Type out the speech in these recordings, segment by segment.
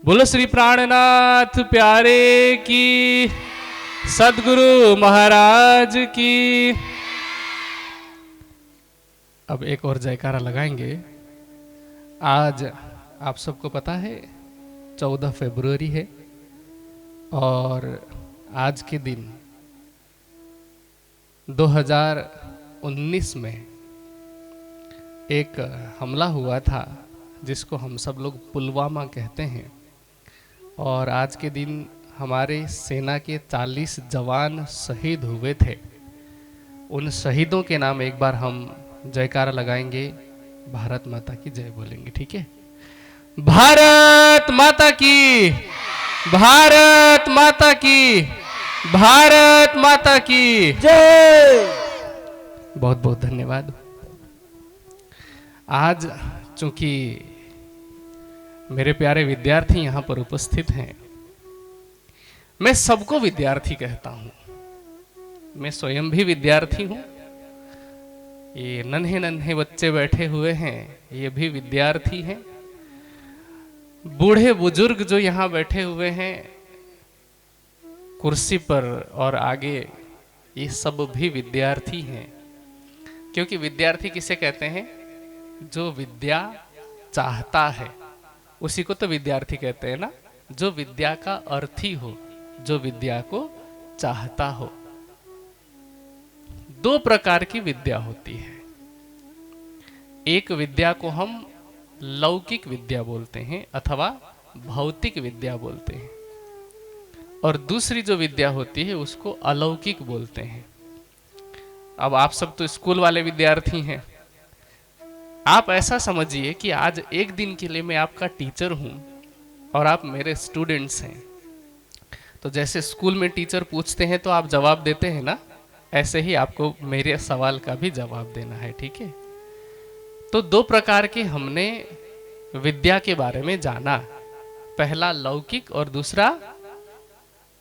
बोलो श्री प्राणनाथ प्यारे की, सदगुरु महाराज की। अब एक और जयकारा लगाएंगे। आज आप सबको पता है 14 फरवरी है और आज के दिन 2019 में एक हमला हुआ था जिसको हम सब लोग पुलवामा कहते हैं। और आज के दिन हमारे सेना के 40 जवान शहीद हुए थे। उन शहीदों के नाम एक बार हम जयकारा लगाएंगे, भारत माता की जय बोलेंगे, ठीक है? भारत माता की, भारत माता की, भारत माता की जय। बहुत बहुत धन्यवाद। आज चूंकि मेरे प्यारे विद्यार्थी यहाँ पर उपस्थित हैं, मैं सबको विद्यार्थी कहता हूँ। मैं स्वयं भी विद्यार्थी हूँ। ये नन्हे नन्हे बच्चे बैठे हुए हैं, ये भी विद्यार्थी हैं। बूढ़े बुजुर्ग जो यहाँ बैठे हुए हैं कुर्सी पर और आगे, ये सब भी विद्यार्थी हैं। क्योंकि विद्यार्थी किसे कहते हैं? जो विद्या चाहता है उसी को तो विद्यार्थी कहते हैं ना। जो विद्या का अर्थी हो, जो विद्या को चाहता हो। दो प्रकार की विद्या होती है। एक विद्या को हम लौकिक विद्या बोलते हैं अथवा भौतिक विद्या बोलते हैं, और दूसरी जो विद्या होती है उसको अलौकिक बोलते हैं। अब आप सब तो स्कूल वाले विद्यार्थी हैं। आप ऐसा समझिए कि आज एक दिन के लिए मैं आपका टीचर हूं और आप मेरे स्टूडेंट्स हैं। तो जैसे स्कूल में टीचर पूछते हैं तो आप जवाब देते हैं ना, ऐसे ही आपको मेरे सवाल का भी जवाब देना है, ठीक है? तो दो प्रकार के हमने विद्या के बारे में जाना। पहला लौकिक और दूसरा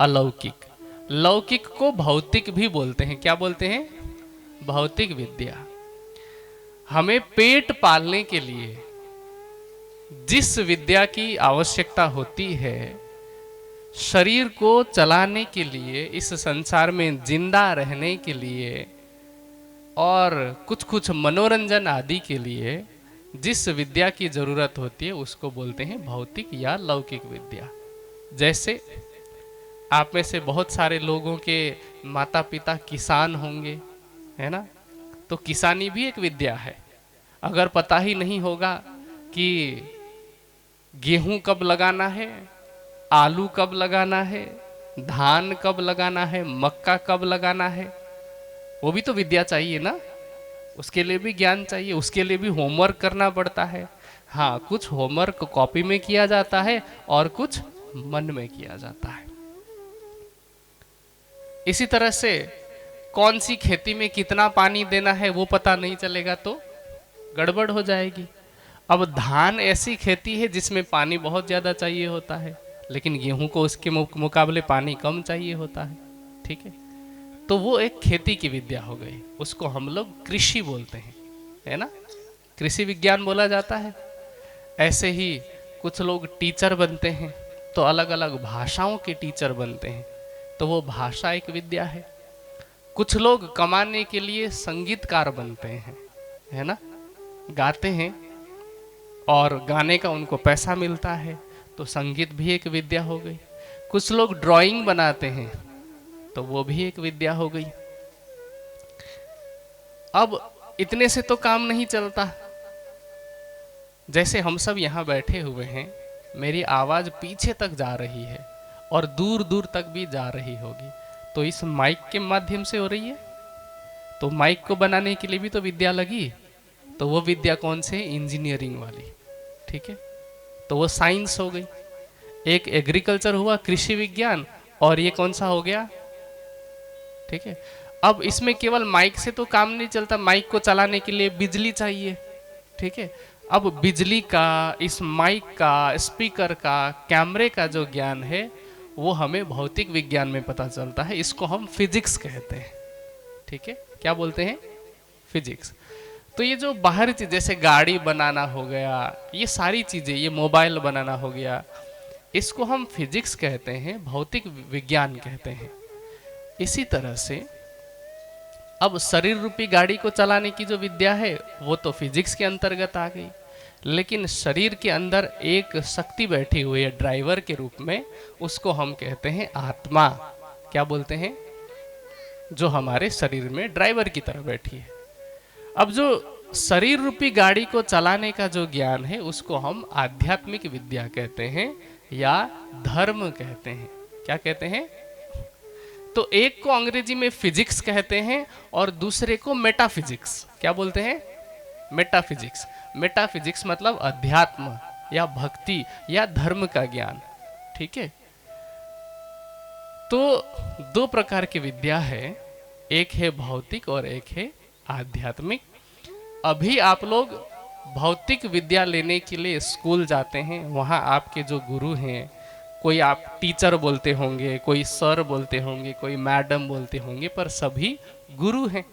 अलौकिक। लौकिक को भौतिक भी बोलते हैं। क्या बोलते हैं? भौतिक विद्या। हमें पेट पालने के लिए जिस विद्या की आवश्यकता होती है, शरीर को चलाने के लिए, इस संसार में जिंदा रहने के लिए और कुछ कुछ मनोरंजन आदि के लिए जिस विद्या की जरूरत होती है उसको बोलते हैं भौतिक या लौकिक विद्या। जैसे आप में से बहुत सारे लोगों के माता पिता किसान होंगे, है ना? तो किसानी भी एक विद्या है। अगर पता ही नहीं होगा कि गेहूं कब लगाना है, आलू कब लगाना है, धान कब लगाना है, मक्का कब लगाना है, वो भी तो विद्या चाहिए ना। उसके लिए भी ज्ञान चाहिए, उसके लिए भी होमवर्क करना पड़ता है। हाँ, कुछ होमवर्क कॉपी में किया जाता है और कुछ मन में किया जाता है। इसी तरह से कौन सी खेती में कितना पानी देना है वो पता नहीं चलेगा तो गड़बड़ हो जाएगी। अब धान ऐसी खेती है जिसमें पानी बहुत ज्यादा चाहिए होता है, लेकिन गेहूं को उसके मुकाबले पानी कम चाहिए होता है, ठीक है? तो वो एक खेती की विद्या हो गई, उसको हम लोग कृषि बोलते हैं, है ना? कृषि विज्ञान बोला जाता है। ऐसे ही कुछ लोग टीचर बनते हैं तो अलग अलग भाषाओं के टीचर बनते हैं, तो वो भाषा एक विद्या है। कुछ लोग कमाने के लिए संगीतकार बनते हैं, है ना? गाते हैं और गाने का उनको पैसा मिलता है, तो संगीत भी एक विद्या हो गई। कुछ लोग ड्राइंग बनाते हैं तो वो भी एक विद्या हो गई। अब इतने से तो काम नहीं चलता। जैसे हम सब यहाँ बैठे हुए हैं, मेरी आवाज पीछे तक जा रही है और दूर दूर तक भी जा रही होगी, तो इस माइक के माध्यम से हो रही है। तो माइक को बनाने के लिए भी तो विद्या लगी। तो वो विद्या कौन से? इंजीनियरिंग वाली, ठीक है? तो वो साइंस हो गई। एक एग्रीकल्चर हुआ, कृषि विज्ञान, और ये कौन सा हो गया? ठीक है। अब इसमें केवल माइक से तो काम नहीं चलता, माइक को चलाने के लिए बिजली चाहिए, ठीक है? अब बिजली का, इस माइक का, स्पीकर का, कैमरे का जो ज्ञान है वो हमें भौतिक विज्ञान में पता चलता है। इसको हम फिजिक्स कहते हैं, ठीक है? क्या बोलते हैं? फिजिक्स। तो ये जो बाहरी चीज, जैसे गाड़ी बनाना हो गया, ये सारी चीजें, ये मोबाइल बनाना हो गया, इसको हम फिजिक्स कहते हैं, भौतिक विज्ञान कहते हैं। इसी तरह से अब शरीर रूपी गाड़ी को चलाने की जो विद्या है वो तो फिजिक्स के अंतर्गत आ गई, लेकिन शरीर के अंदर एक शक्ति बैठी हुई है ड्राइवर के रूप में, उसको हम कहते हैं आत्मा। क्या बोलते हैं? जो हमारे शरीर में ड्राइवर की तरह बैठी है। अब जो शरीर रूपी गाड़ी को चलाने का जो ज्ञान है उसको हम आध्यात्मिक विद्या कहते हैं या धर्म कहते हैं। क्या कहते हैं? तो एक को अंग्रेजी में फिजिक्स कहते हैं और दूसरे को मेटाफिजिक्स। क्या बोलते हैं? मेटाफिजिक्स। मेटाफिजिक्स मतलब अध्यात्म या भक्ति या धर्म का ज्ञान। ठीक है, तो दो प्रकार की विद्या है, एक है भौतिक और एक है आध्यात्मिक। अभी आप लोग भौतिक विद्या लेने के लिए स्कूल जाते हैं, वहाँ आपके जो गुरु हैं, कोई आप टीचर बोलते होंगे, कोई सर बोलते होंगे, कोई मैडम बोलते होंगे, पर सभी गुरु हैं।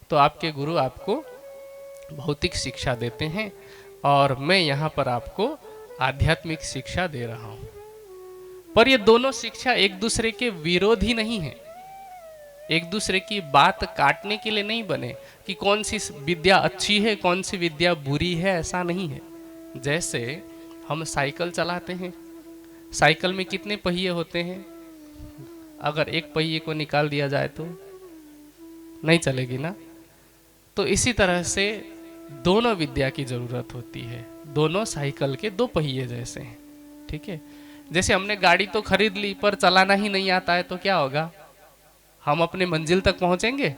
तो आपके गुरु आपको भौतिक शिक्षा देते हैं और मैं यहाँ पर आपको आध्यात्मिक शिक्षा दे रहा हूँ। पर ये दोनों शिक्षा एक दूसरे के विरोधी नहीं है, एक दूसरे की बात काटने के लिए नहीं बने कि कौन सी विद्या अच्छी है कौन सी विद्या बुरी है, ऐसा नहीं है। जैसे हम साइकिल चलाते हैं, साइकिल में कितने पहिए होते हैं? अगर एक पहिए को निकाल दिया जाए तो नहीं चलेगी ना। तो इसी तरह से दोनों विद्या की जरूरत होती है, दोनों साइकिल के दो पहिए जैसे हैं। ठीक है, जैसे हमने गाड़ी तो खरीद ली पर चलाना ही नहीं आता है तो क्या होगा? हम अपने मंजिल तक पहुंचेंगे?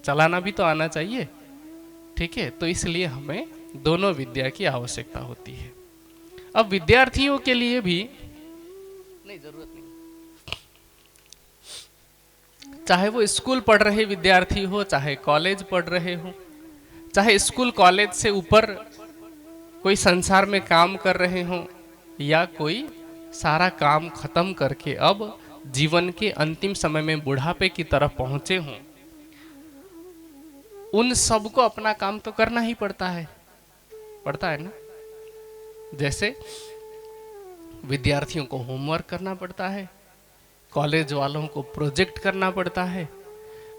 चलाना भी तो आना चाहिए। ठीक है, तो इसलिए हमें दोनों विद्या की आवश्यकता होती है। अब विद्यार्थियों के लिए भी नहीं, जरूरत नहीं, चाहे वो स्कूल पढ़ रहे विद्यार्थी हो, चाहे कॉलेज पढ़ रहे हो, चाहे स्कूल कॉलेज से ऊपर कोई संसार में काम कर रहे हो, या कोई सारा काम खत्म करके अब जीवन के अंतिम समय में बुढ़ापे की तरफ पहुंचे हों, उन सबको अपना काम तो करना ही पड़ता है ना। जैसे विद्यार्थियों को होमवर्क करना पड़ता है, कॉलेज वालों को प्रोजेक्ट करना पड़ता है,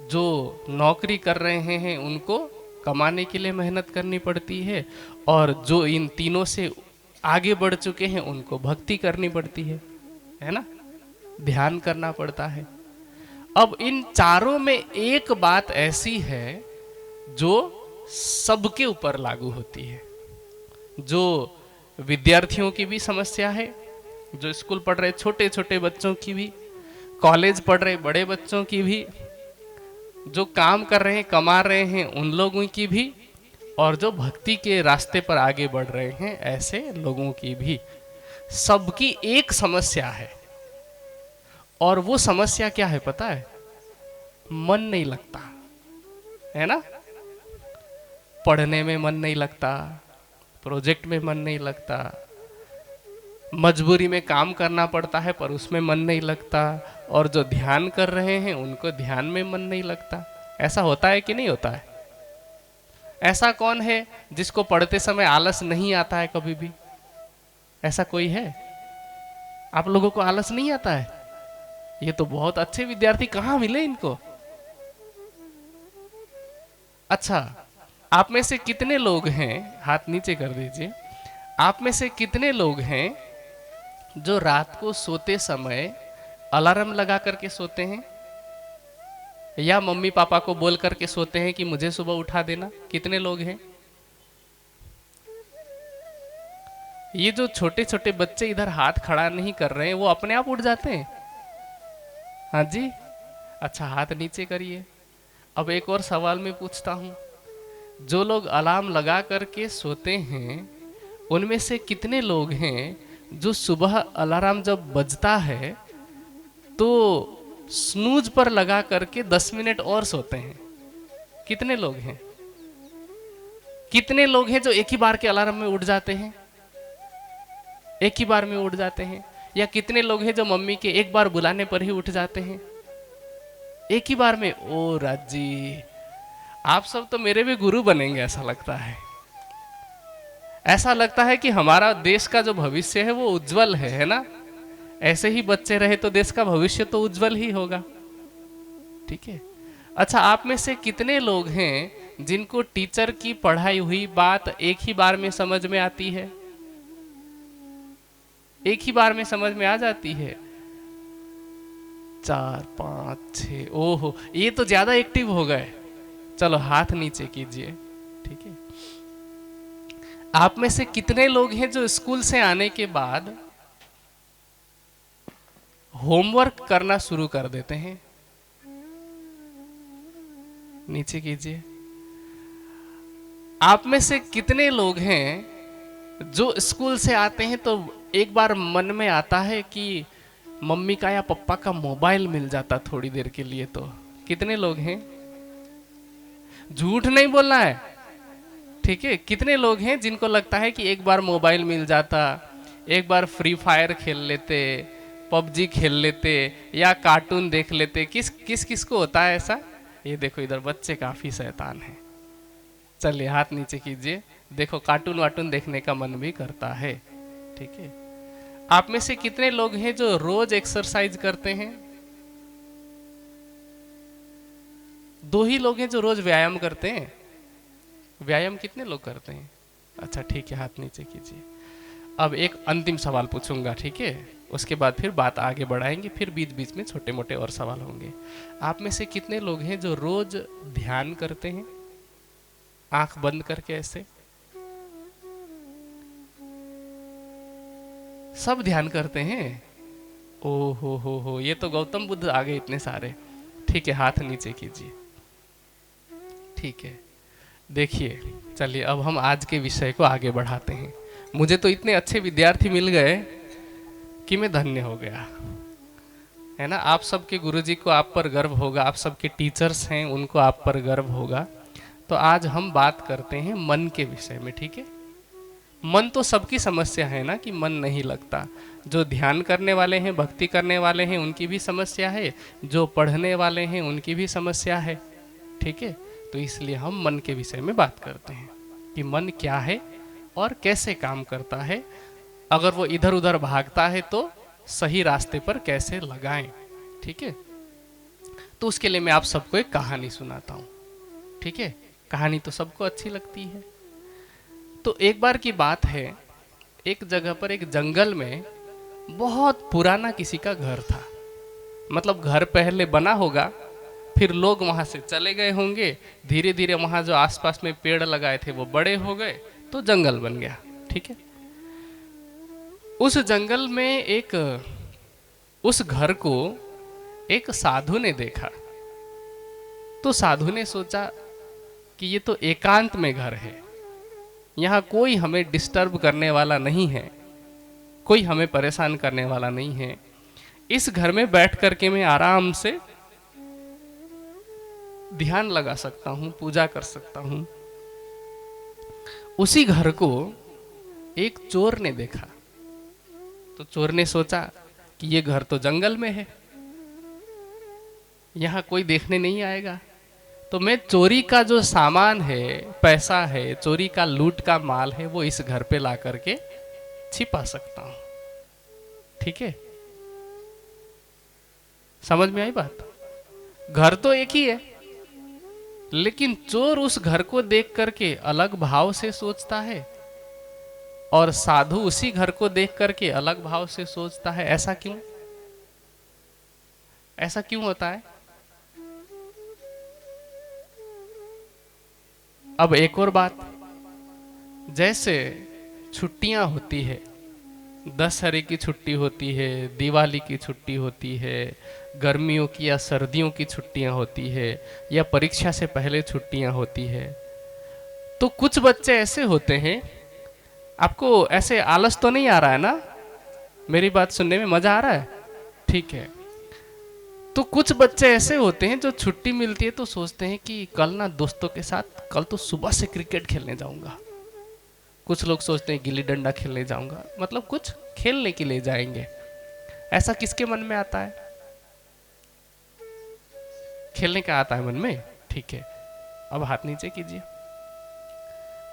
जो नौकरी कर रहे हैं उनको कमाने के लिए मेहनत करनी पड़ती है, और जो इन तीनों से आगे बढ़ चुके हैं उनको भक्ति करनी पड़ती है ना, ध्यान करना पड़ता है। अब इन चारों में एक बात ऐसी है जो सबके ऊपर लागू होती है, जो विद्यार्थियों की भी समस्या है, जो स्कूल पढ़ रहे छोटे छोटे बच्चों की भी, कॉलेज पढ़ रहे बड़े बच्चों की भी, जो काम कर रहे हैं कमा रहे हैं उन लोगों की भी, और जो भक्ति के रास्ते पर आगे बढ़ रहे हैं ऐसे लोगों की भी। सबकी एक समस्या है, और वो समस्या क्या है पता है? मन नहीं लगता है ना। पढ़ने में मन नहीं लगता, प्रोजेक्ट में मन नहीं लगता, मजबूरी में काम करना पड़ता है पर उसमें मन नहीं लगता, और जो ध्यान कर रहे हैं उनको ध्यान में मन नहीं लगता। ऐसा होता है कि नहीं होता है? ऐसा कौन है जिसको पढ़ते समय आलस नहीं आता है कभी भी? ऐसा कोई है? आप लोगों को आलस नहीं आता है? ये तो बहुत अच्छे विद्यार्थी, कहाँ मिले इनको? अच्छा, आप में से कितने लोग हैं, हाथ नीचे कर दीजिए, आप में से कितने लोग हैं जो रात को सोते समय अलार्म लगा करके सोते हैं, या मम्मी पापा को बोल करके सोते हैं कि मुझे सुबह उठा देना? कितने लोग हैं? ये जो छोटे छोटे बच्चे इधर हाथ खड़ा नहीं कर रहे हैं वो अपने आप उठ जाते हैं? हाँ जी, अच्छा हाथ नीचे करिए। अब एक और सवाल मैं पूछता हूं, जो लोग अलार्म लगा करके सोते हैं उनमें से कितने लोग हैं जो सुबह अलार्म जब बजता है तो स्नूज पर लगा करके 10 मिनट और सोते हैं? कितने लोग हैं? कितने लोग हैं जो एक ही बार के अलार्म में उठ जाते हैं, एक ही बार में उठ जाते हैं? या कितने लोग हैं जो मम्मी के एक बार बुलाने पर ही उठ जाते हैं, एक ही बार में? ओ राजी, आप सब तो मेरे भी गुरु बनेंगे ऐसा लगता है। ऐसा लगता है कि हमारा देश का जो भविष्य है वो उज्जवल है ना। ऐसे ही बच्चे रहे तो देश का भविष्य तो उज्जवल ही होगा। ठीक है। अच्छा, आप में से कितने लोग हैं जिनको टीचर की पढ़ाई हुई बात एक ही बार में समझ में आती है? एक ही बार में समझ में आ जाती है? 4 5 6। ओहो, ये तो ज्यादा एक्टिव हो गए। चलो हाथ नीचे कीजिए। ठीक है। आप में से कितने लोग हैं जो स्कूल से आने के बाद होमवर्क करना शुरू कर देते हैं? नीचे कीजिए। आप में से कितने लोग हैं जो स्कूल से आते हैं तो एक बार मन में आता है कि मम्मी का या पापा का मोबाइल मिल जाता थोड़ी देर के लिए? तो कितने लोग हैं? झूठ नहीं बोलना है। ठीक है। कितने लोग हैं जिनको लगता है कि एक बार मोबाइल मिल जाता, एक बार फ्री फायर खेल लेते, पबजी खेल लेते या कार्टून देख लेते? किस किस किस को होता है ऐसा? ये देखो इधर बच्चे काफी शैतान हैं। चलिए हाथ नीचे कीजिए। देखो कार्टून वाटून देखने का मन भी करता है। ठीक है। आप में से कितने लोग हैं जो रोज एक्सरसाइज करते हैं? 2 ही लोग हैं जो रोज व्यायाम करते हैं। व्यायाम कितने लोग करते हैं? अच्छा ठीक है, हाथ नीचे कीजिए। अब एक अंतिम सवाल पूछूंगा, ठीक है? उसके बाद फिर बात आगे बढ़ाएंगे, फिर बीच बीच में छोटे मोटे और सवाल होंगे। आप में से कितने लोग हैं जो रोज ध्यान करते हैं आंख बंद करके ऐसे? सब ध्यान करते हैं? ओ हो, ये तो गौतम बुद्ध आ गए इतने सारे। ठीक है, हाथ नीचे कीजिए। ठीक है। देखिए, चलिए अब हम आज के विषय को आगे बढ़ाते हैं। मुझे तो इतने अच्छे विद्यार्थी मिल गए कि मैं धन्य हो गया, है ना। आप सबके गुरुजी को आप पर गर्व होगा, आप सबके टीचर्स हैं उनको आप पर गर्व होगा। तो आज हम बात करते हैं मन के विषय में। ठीक है। मन तो सबकी समस्या है ना कि मन नहीं लगता। जो ध्यान करने वाले हैं, भक्ति करने वाले हैं, उनकी भी समस्या है, जो पढ़ने वाले हैं उनकी भी समस्या है। ठीक है। तो इसलिए हम मन के विषय में बात करते हैं कि मन क्या है और कैसे काम करता है। अगर वो इधर उधर भागता है तो सही रास्ते पर कैसे लगाएं। ठीक है। तो उसके लिए मैं आप सबको एक कहानी सुनाता हूं। ठीक है। कहानी तो सबको अच्छी लगती है। तो एक बार की बात है, एक जगह पर एक जंगल में बहुत पुराना किसी का घर था। मतलब घर पहले बना होगा, फिर लोग वहां से चले गए होंगे, धीरे धीरे वहां जो आसपास में पेड़ लगाए थे वो बड़े हो गए, तो जंगल बन गया। ठीक है। उस जंगल में उस घर को एक साधु ने देखा। तो साधु ने सोचा कि ये तो एकांत में घर है, यहाँ कोई हमें डिस्टर्ब करने वाला नहीं है, कोई हमें परेशान करने वाला नहीं है। इस घर में बैठ करके मैं आराम से ध्यान लगा सकता हूं, पूजा कर सकता हूं। उसी घर को एक चोर ने देखा। तो चोर ने सोचा कि ये घर तो जंगल में है, यहां कोई देखने नहीं आएगा, तो मैं चोरी का जो सामान है, पैसा है, चोरी का लूट का माल है, वो इस घर पे ला करके छिपा सकता हूं। ठीक है। समझ में आई बात? घर तो एक ही है, लेकिन चोर उस घर को देख करके अलग भाव से सोचता है और साधु उसी घर को देख करके अलग भाव से सोचता है। ऐसा क्यों? ऐसा क्यों होता है? अब एक और बात, जैसे छुट्टियां होती है, दशहरे की छुट्टी होती है, दिवाली की छुट्टी होती है, गर्मियों की या सर्दियों की छुट्टियां होती है, या परीक्षा से पहले छुट्टियां होती है, तो कुछ बच्चे ऐसे होते हैं, आपको ऐसे आलस तो नहीं आ रहा है ना? मेरी बात सुनने में मजा आ रहा है? ठीक है। तो कुछ बच्चे ऐसे होते हैं जो छुट्टी मिलती है तो सोचते हैं कि कल ना दोस्तों के साथ, कल तो सुबह से क्रिकेट खेलने जाऊंगा। कुछ लोग सोचते हैं गिल्ली डंडा खेलने जाऊंगा, मतलब कुछ खेलने के लिए जाएंगे। ऐसा किसके मन में आता है? खेलने का आता है मन में। ठीक है। अब हाथ नीचे कीजिए।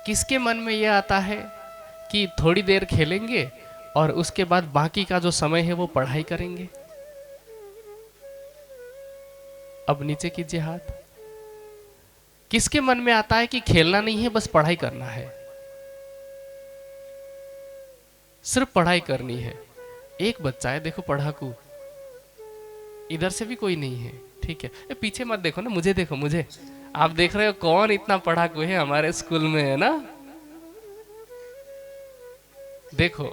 किसके मन में यह आता है कि थोड़ी देर खेलेंगे और उसके बाद बाकी का जो समय है वो पढ़ाई करेंगे? अब नीचे कीजिए हाथ। किसके मन में आता है कि खेलना नहीं है, बस पढ़ाई करना है, सिर्फ पढ़ाई करनी है? एक बच्चा है, देखो पढ़ाकू, इधर से भी कोई नहीं है, ठीक है? ए, पीछे मत देखो ना, मुझे देखो, मुझे। आप देख रहे हो कौन इतना पढ़ाकू है हमारे स्कूल में, है ना? देखो,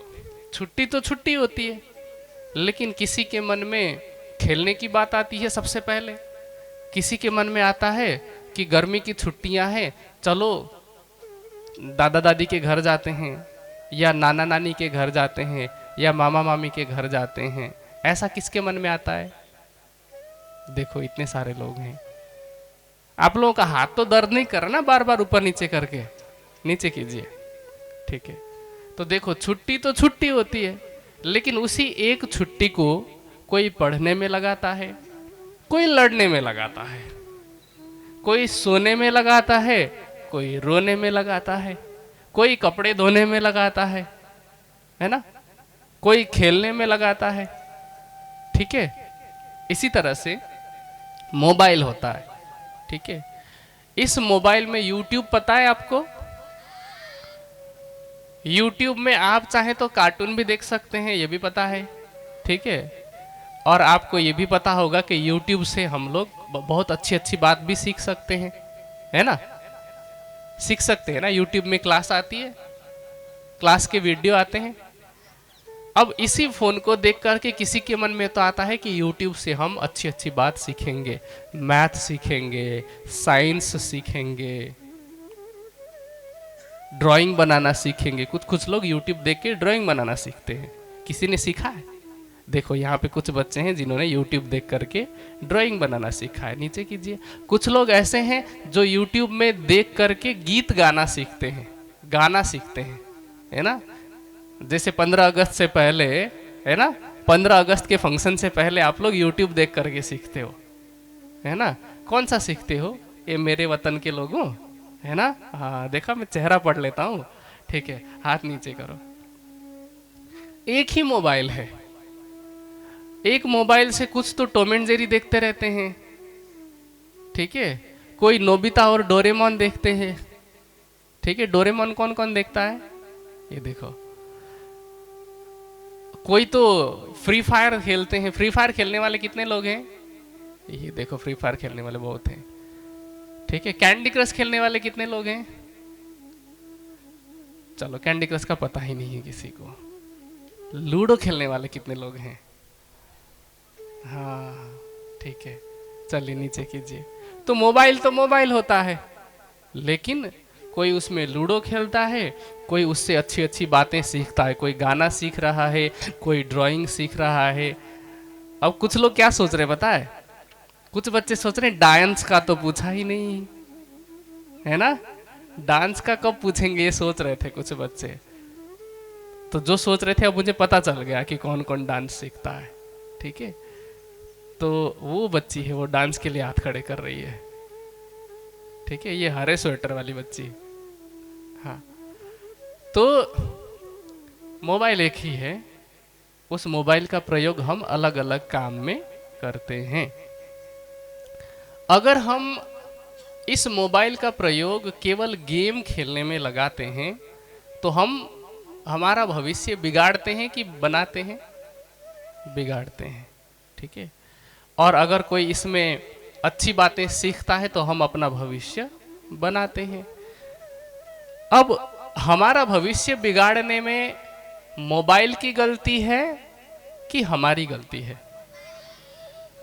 छुट्टी तो छुट्टी होती है, लेकिन किसी के मन में खेलने की बात आती है सबसे पहले। किसी के मन में आता है कि गर्मी की छुट्टियां हैं, चलो दादा दादी के घर जाते हैं, या नाना नानी के घर जाते हैं, या मामा मामी के घर जाते हैं। ऐसा किसके मन में आता है? देखो इतने सारे लोग हैं। आप लोगों का हाथ तो दर्द नहीं कर रहा ना बार बार ऊपर नीचे करके? नीचे कीजिए, ठीक है? तो देखो, छुट्टी तो छुट्टी होती है, लेकिन उसी एक छुट्टी को कोई पढ़ने में लगाता है, कोई लड़ने में लगाता है, कोई सोने में लगाता है, कोई रोने में लगाता है, कोई कपड़े धोने में लगाता है ना? कोई खेलने में लगाता है, ठीक है? इसी तरह से मोबाइल होता है, ठीक है? इस मोबाइल में यूट्यूब पता है आपको? यूट्यूब में आप चाहे तो कार्टून भी देख सकते हैं, ये भी पता है, ठीक है? और आपको ये भी पता होगा कि यूट्यूब से हम लोग बहुत अच्छी अच्छी बात भी सीख सकते हैं, है ना? सीख सकते हैं ना, यूट्यूब में क्लास आती है, क्लास के वीडियो आते हैं। अब इसी फोन को देख करके किसी के मन में तो आता है कि यूट्यूब से हम अच्छी अच्छी बात सीखेंगे, मैथ सीखेंगे, साइंस सीखेंगे, ड्राइंग बनाना सीखेंगे। कुछ लोग यूट्यूब देख के ड्राइंग बनाना सीखते हैं। किसी ने सीखा है? देखो यहाँ पे कुछ बच्चे हैं जिन्होंने यूट्यूब देख करके ड्राइंग बनाना सीखा है, नीचे कीजिए। कुछ लोग ऐसे हैं जो यूट्यूब में देख करके गीत गाना सीखते हैं, गाना सीखते हैं, है ना? जैसे 15 अगस्त से पहले, है ना, 15 अगस्त के फंक्शन से पहले आप लोग यूट्यूब देख करके सीखते हो, है ना? कौन सा सीखते हो? ये मेरे वतन के लोगों, है ना? हाँ, देखा, मैं चेहरा पढ़ लेता हूँ, ठीक है? हाथ नीचे करो। एक ही मोबाइल है, एक मोबाइल से कुछ तो टॉम एंड जेरी देखते रहते हैं, ठीक है? कोई नोबिता और डोरेमोन देखते हैं, ठीक है? डोरेमोन कौन कौन देखता है? ये देखो। कोई तो फ्री फायर खेलते हैं। फ्री फायर खेलने वाले कितने लोग हैं? ये देखो, फ्री फायर खेलने वाले बहुत हैं, ठीक है? कैंडी क्रश खेलने वाले कितने लोग हैं? चलो, कैंडी क्रश का पता ही नहीं है किसी को। लूडो खेलने वाले कितने लोग हैं? हाँ, ठीक है, चलिए नीचे कीजिए। तो मोबाइल होता है, लेकिन कोई उसमें लूडो खेलता है, कोई उससे अच्छी अच्छी बातें सीखता है, कोई गाना सीख रहा है, कोई ड्राइंग सीख रहा है। अब कुछ लोग क्या सोच रहे पता है? कुछ बच्चे सोच रहे हैं डांस का तो पूछा ही नहीं, है ना? डांस का कब पूछेंगे, ये सोच रहे थे कुछ बच्चे। तो जो सोच रहे थे, अब मुझे पता चल गया कि कौन कौन डांस सीखता है, ठीक है? तो वो बच्ची है, वो डांस के लिए हाथ खड़े कर रही है, ठीक है? ये हरे स्वेटर वाली बच्ची। हाँ, तो मोबाइल एक ही है, उस मोबाइल का प्रयोग हम अलग अलग काम में करते हैं। अगर हम इस मोबाइल का प्रयोग केवल गेम खेलने में लगाते हैं तो हम हमारा भविष्य बिगाड़ते हैं कि बनाते हैं? बिगाड़ते हैं, ठीक है? और अगर कोई इसमें अच्छी बातें सीखता है तो हम अपना भविष्य बनाते हैं। अब हमारा भविष्य बिगाड़ने में मोबाइल की गलती है कि हमारी गलती है?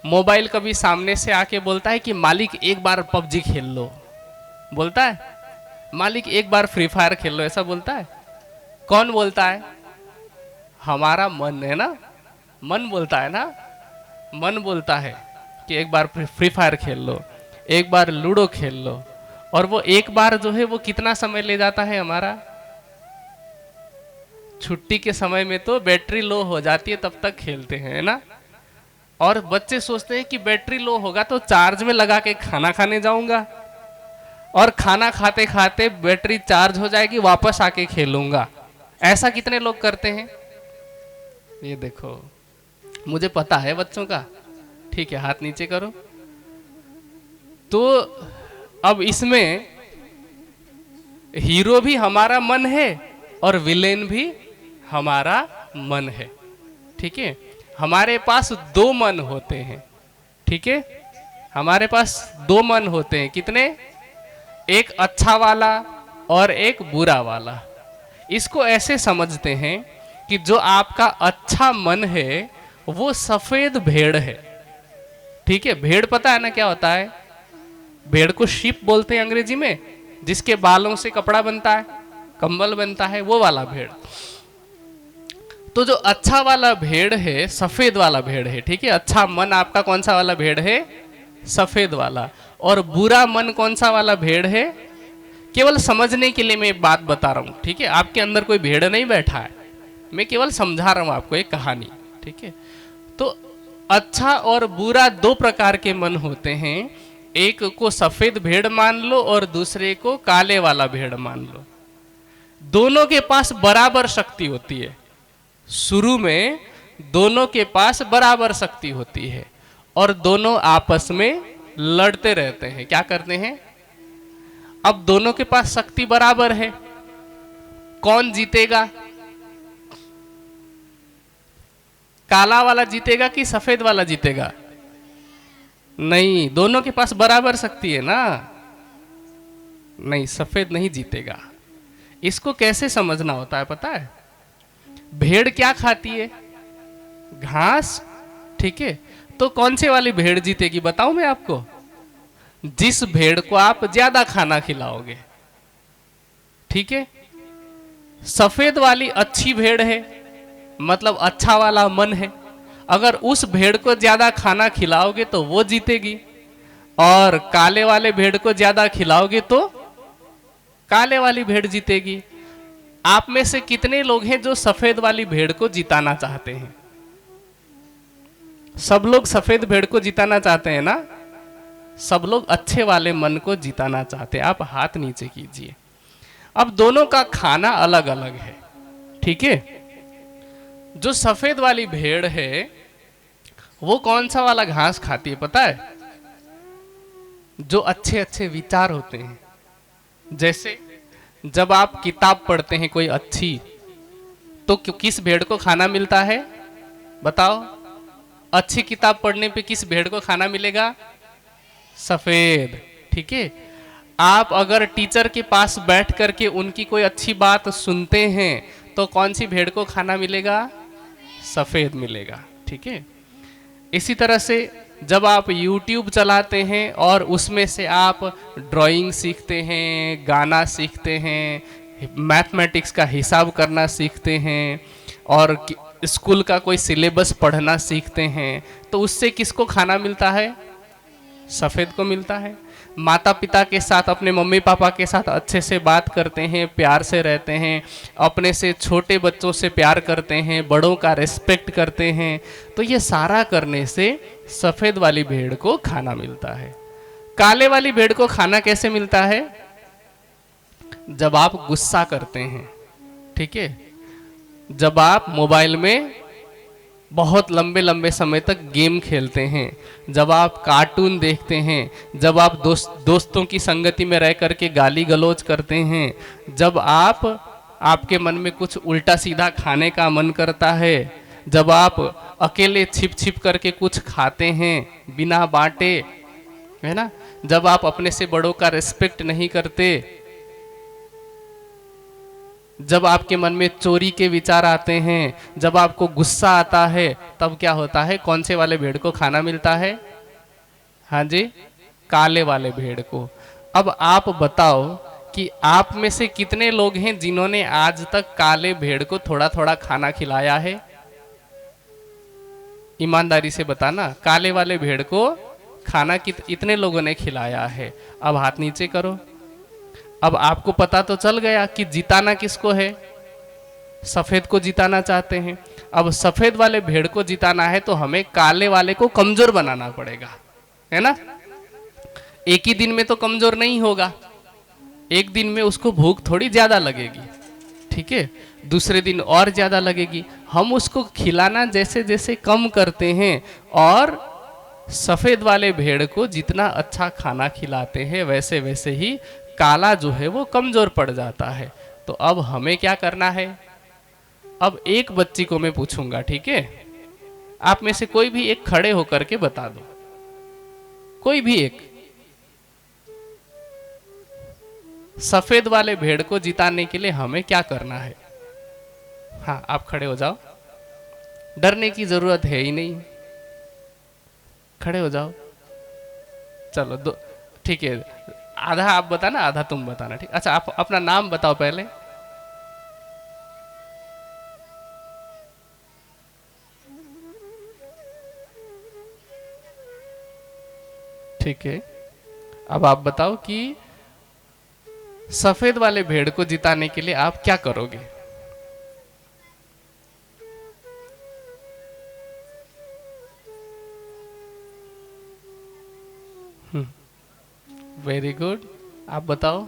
मोबाइल कभी सामने से आके बोलता है कि मालिक एक बार पबजी खेल लो? बोलता है? मालिक एक बार फ्री फायर खेल लो, ऐसा बोलता है? कौन बोलता है? हमारा मन, है ना? मन बोलता है ना? मन बोलता है कि एक बार फ्री फायर खेल लो, एक बार लूडो खेल लो। और वो एक बार जो है वो कितना समय ले जाता है हमारा? छुट्टी के समय में तो बैटरी लो हो जाती है, तब तक खेलते हैं, है ना? और बच्चे सोचते हैं कि बैटरी लो होगा तो चार्ज में लगा के खाना खाने जाऊंगा, और खाना खाते खाते बैटरी चार्ज हो जाएगी, वापस आके खेलूंगा, ऐसा कितने लोग करते हैं? ये देखो, मुझे पता है बच्चों का। ठीक है, हाथ नीचे करो। तो अब इसमें हीरो भी हमारा मन है और विलेन भी हमारा मन है। ठीक है, हमारे पास दो मन होते हैं। ठीक है, हमारे पास दो मन होते हैं। कितने? एक अच्छा वाला और एक बुरा वाला। इसको ऐसे समझते हैं कि जो आपका अच्छा मन है वो सफेद भेड़ है। ठीक है, भेड़ पता है ना क्या होता है? भेड़ को शीप बोलते हैं अंग्रेजी में, जिसके बालों से कपड़ा बनता है, कंबल बनता है, वो वाला भेड़। तो जो अच्छा वाला भेड़ है सफेद वाला भेड़ है। ठीक है, अच्छा मन आपका कौन सा वाला भेड़ है? सफेद वाला। और बुरा मन कौन सा वाला भेड़ है? केवल समझने के लिए मैं एक बात बता रहा हूं। ठीक है, आपके अंदर कोई भेड़ नहीं बैठा है, मैं केवल समझा रहा हूं आपको एक कहानी। ठीक है, तो अच्छा और बुरा दो प्रकार के मन होते हैं। एक को सफेद भेड़ मान लो और दूसरे को काले वाला भेड़ मान लो। दोनों के पास बराबर शक्ति होती है। शुरू में दोनों के पास बराबर शक्ति होती है और दोनों आपस में लड़ते रहते हैं। क्या करते हैं? अब दोनों के पास शक्ति बराबर है, कौन जीतेगा? काला वाला जीतेगा कि सफेद वाला जीतेगा? नहीं, दोनों के पास बराबर शक्ति है ना। नहीं, सफेद नहीं जीतेगा। इसको कैसे समझना होता है पता है? भेड़ क्या खाती है? घास। ठीक है, तो कौन से वाली भेड़ जीतेगी बताऊं मैं आपको? जिस भेड़ को आप ज्यादा खाना खिलाओगे। ठीक है, सफेद वाली अच्छी भेड़ है, मतलब अच्छा वाला मन है। अगर उस भेड़ को ज्यादा खाना खिलाओगे तो वो जीतेगी, और काले वाले भेड़ को ज्यादा खिलाओगे तो काले वाली भेड़ जीतेगी। आप में से कितने लोग हैं जो सफेद वाली भेड़ को जिताना चाहते हैं? सब लोग सफेद भेड़ को जिताना चाहते हैं ना? सब लोग अच्छे वाले मन को जिताना चाहते हैं। आप हाथ नीचे कीजिए। अब दोनों का खाना अलग अलग है। ठीक है, जो सफेद वाली भेड़ है वो कौन सा वाला घास खाती है पता है? जो अच्छे अच्छे विचार होते हैं। जैसे जब आप किताब पढ़ते हैं कोई अच्छी, तो किस भेड़ को खाना मिलता है बताओ? अच्छी किताब पढ़ने पे किस भेड़ को खाना मिलेगा? सफेद। ठीक है, आप अगर टीचर के पास बैठ करके उनकी कोई अच्छी बात सुनते हैं तो कौन सी भेड़ को खाना मिलेगा? सफेद मिलेगा। ठीक है, इसी तरह से जब आप YouTube चलाते हैं और उसमें से आप ड्राइंग सीखते हैं, गाना सीखते हैं, मैथमेटिक्स का हिसाब करना सीखते हैं और स्कूल का कोई सिलेबस पढ़ना सीखते हैं, तो उससे किसको खाना मिलता है? सफेद को मिलता है। माता पिता के साथ, अपने मम्मी पापा के साथ अच्छे से बात करते हैं, प्यार से रहते हैं, अपने से छोटे बच्चों से प्यार करते हैं, बड़ों का रिस्पेक्ट करते हैं, तो ये सारा करने से सफेद वाली भेड़ को खाना मिलता है। काले वाली भेड़ को खाना कैसे मिलता है? जब आप गुस्सा करते हैं। ठीक है, जब आप मोबाइल में बहुत लंबे लंबे समय तक गेम खेलते हैं, जब आप कार्टून देखते हैं, जब आप दोस्तों की संगति में रह करके गाली गलौज करते हैं, जब आपके मन में कुछ उल्टा सीधा खाने का मन करता है, जब आप अकेले छिप छिप करके कुछ खाते हैं बिना बांटे, है ना, जब आप अपने से बड़ों का रिस्पेक्ट नहीं करते, जब आपके मन में चोरी के विचार आते हैं, जब आपको गुस्सा आता है, तब क्या होता है? कौन से वाले भेड़ को खाना मिलता है? हाँ जी, काले वाले भेड़ को। अब आप बताओ कि आप में से कितने लोग हैं जिन्होंने आज तक काले भेड़ को थोड़ा थोड़ा खाना खिलाया है? ईमानदारी से बताना, काले वाले भेड़ को खाना इतने लोगों ने खिलाया है? अब हाथ नीचे करो। अब आपको पता तो चल गया कि जिताना किसको है? सफेद को जिताना चाहते हैं। अब सफेद वाले भेड़ को जिताना है तो हमें काले वाले को कमजोर बनाना पड़ेगा, है ना? एक ही दिन में तो कमजोर नहीं होगा, एक दिन में उसको भूख थोड़ी ज्यादा लगेगी। ठीक है, दूसरे दिन और ज़्यादा लगेगी। हम उसको खिलाना जैसे जैसे कम करते हैं और सफ़ेद वाले भेड़ को जितना अच्छा खाना खिलाते हैं वैसे वैसे ही काला जो है वो कमज़ोर पड़ जाता है। तो अब हमें क्या करना है? अब एक बच्ची को मैं पूछूंगा, ठीक है? आप में से कोई भी एक खड़े होकर के बता दो, कोई भी एक। सफेद वाले भेड़ को जिताने के लिए हमें क्या करना है? हाँ, आप खड़े हो जाओ, डरने की जरूरत है ही नहीं, खड़े हो जाओ। चलो दो, ठीक है, आधा आप बताना आधा तुम बताना, ठीक? अच्छा, आप अपना नाम बताओ पहले। ठीक है, अब आप बताओ कि सफेद वाले भेड़ को जिताने के लिए आप क्या करोगे? वेरी गुड, आप बताओ।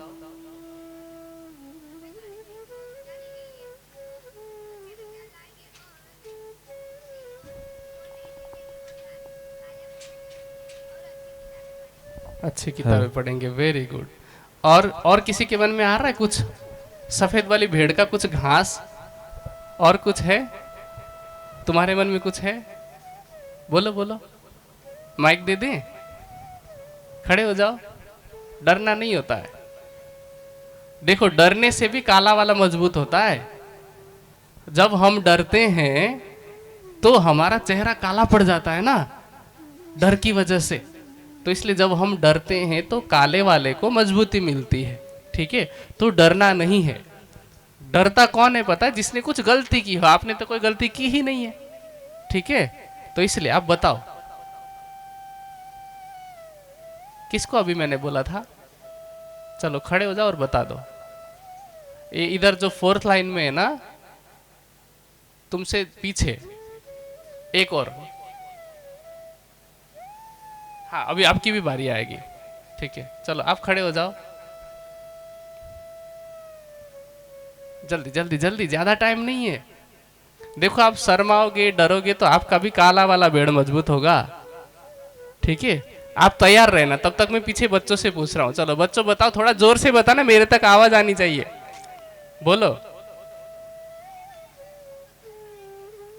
अच्छी किताबें पढ़ेंगे, वेरी गुड। और किसी के मन में आ रहा है कुछ? सफेद वाली भेड़ का कुछ घास और कुछ है? तुम्हारे मन में कुछ है? बोलो बोलो, माइक दे दें? खड़े हो जाओ, डरना नहीं होता है। देखो, डरने से भी काला वाला मजबूत होता है। जब हम डरते हैं तो हमारा चेहरा काला पड़ जाता है ना, डर की वजह से। तो इसलिए जब हम डरते हैं तो काले वाले को मजबूती मिलती है, ठीक है? तो डरना नहीं है। डरता कौन है पता है? जिसने कुछ गलती की हो। आपने तो कोई गलती की ही नहीं है, ठीक है? तो इसलिए आप बताओ, किसको अभी मैंने बोला था? चलो खड़े हो जाओ और बता दो। ये इधर जो फोर्थ लाइन में है ना, तुमसे पीछे एक और। हाँ, अभी आपकी भी बारी आएगी, ठीक है? चलो आप खड़े हो जाओ, जल्दी जल्दी जल्दी, ज्यादा टाइम नहीं है। देखो, आप शर्माओगे डरोगे तो आपका भी काला वाला भेड़ मजबूत होगा, ठीक है? आप तैयार रहना, तब तक मैं पीछे बच्चों से पूछ रहा हूँ। चलो बच्चों बताओ, थोड़ा जोर से बताना, मेरे तक आवाज आनी चाहिए। बोलो,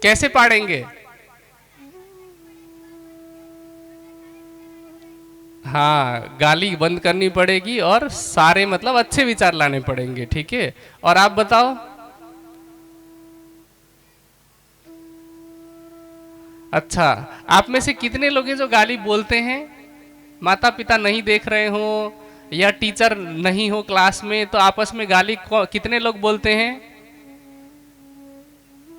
कैसे पाड़ेंगे? हाँ, गाली बंद करनी पड़ेगी और सारे मतलब अच्छे विचार लाने पड़ेंगे, ठीक है? और आप बताओ। अच्छा, आप में से कितने लोग हैं जो गाली बोलते हैं? माता पिता नहीं देख रहे हो या टीचर नहीं हो क्लास में तो आपस में गाली कितने लोग बोलते हैं?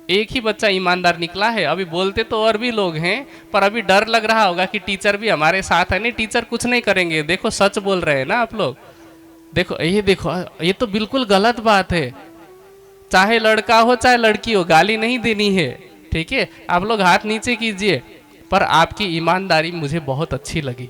एक ही बच्चा ईमानदार निकला है। अभी बोलते तो और भी लोग हैं, पर अभी डर लग रहा होगा कि टीचर भी हमारे साथ है। नहीं, टीचर कुछ नहीं करेंगे। देखो, सच बोल रहे हैं ना आप लोग। देखो, ये देखो, ये तो बिल्कुल गलत बात है। चाहे लड़का हो चाहे लड़की हो, गाली नहीं देनी है, ठीक है? आप लोग हाथ नीचे कीजिए। पर आपकी ईमानदारी मुझे बहुत अच्छी लगी,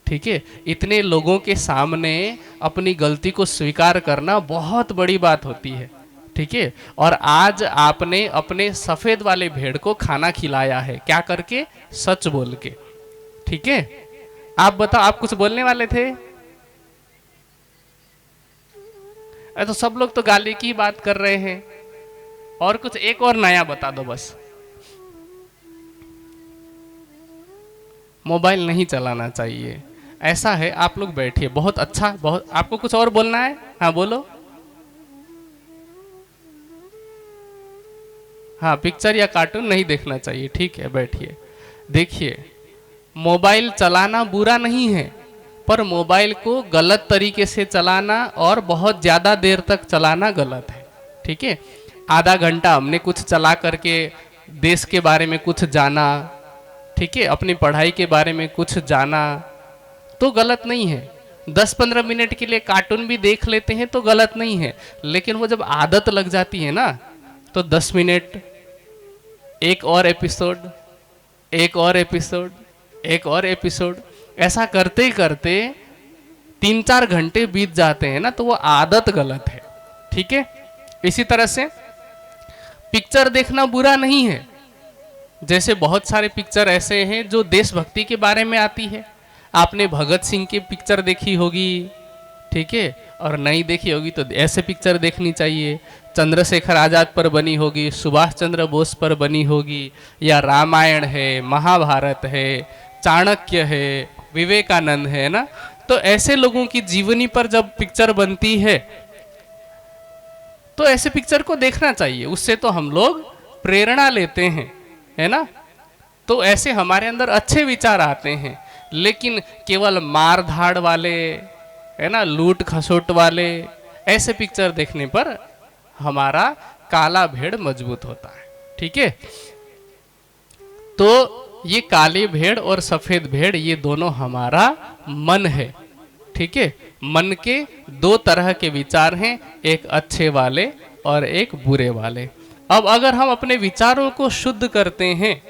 ठीक है? इतने लोगों के सामने अपनी गलती को स्वीकार करना बहुत बड़ी बात होती है, ठीक है? और आज आपने अपने सफेद वाले भेड़ को खाना खिलाया है, क्या करके? सच बोल के, ठीक है? आप बताओ, आप कुछ बोलने वाले थे? तो सब लोग तो गाली की बात कर रहे हैं। और कुछ एक और नया बता दो बस। मोबाइल नहीं चलाना चाहिए, ऐसा है। आप लोग बैठिए, बहुत अच्छा, बहुत। आपको कुछ और बोलना है? हाँ बोलो। हाँ, पिक्चर या कार्टून नहीं देखना चाहिए, ठीक है? बैठिए। देखिए, मोबाइल चलाना बुरा नहीं है, पर मोबाइल को गलत तरीके से चलाना और बहुत ज़्यादा देर तक चलाना गलत है, ठीक है? आधा घंटा हमने कुछ चला करके देश के बारे में कुछ जाना, ठीक है? अपनी पढ़ाई के बारे में कुछ जाना तो गलत नहीं है। 10-15 मिनट के लिए कार्टून भी देख लेते हैं तो गलत नहीं है। लेकिन वो जब आदत लग जाती है ना, तो 10 मिनट, एक और एपिसोड, एक और एपिसोड, एक और एपिसोड, ऐसा करते करते 3-4 घंटे बीत जाते हैं ना, तो वो आदत गलत है, ठीक है? इसी तरह से पिक्चर देखना बुरा नहीं है। जैसे बहुत सारे पिक्चर ऐसे हैं जो देशभक्ति के बारे में आती है। आपने भगत सिंह की पिक्चर देखी होगी, ठीक है, और नहीं देखी होगी तो ऐसे पिक्चर देखनी चाहिए। चंद्रशेखर आजाद पर बनी होगी, सुभाष चंद्र बोस पर बनी होगी, या रामायण है, महाभारत है, चाणक्य है, विवेकानंद है ना। तो ऐसे लोगों की जीवनी पर जब पिक्चर बनती है तो ऐसे पिक्चर को देखना चाहिए, उससे तो हम लोग प्रेरणा लेते हैं, है ना। तो ऐसे हमारे अंदर अच्छे विचार आते हैं। लेकिन केवल मार धाड़ वाले, है ना, लूट खसोट वाले ऐसे पिक्चर देखने पर हमारा काला भेड़ मजबूत होता है, ठीक है। तो ये काली भेड़ और सफेद भेड़ ये दोनों हमारा मन है, ठीक है। मन के दो तरह के विचार हैं, एक अच्छे वाले और एक बुरे वाले। अब अगर हम अपने विचारों को शुद्ध करते हैं,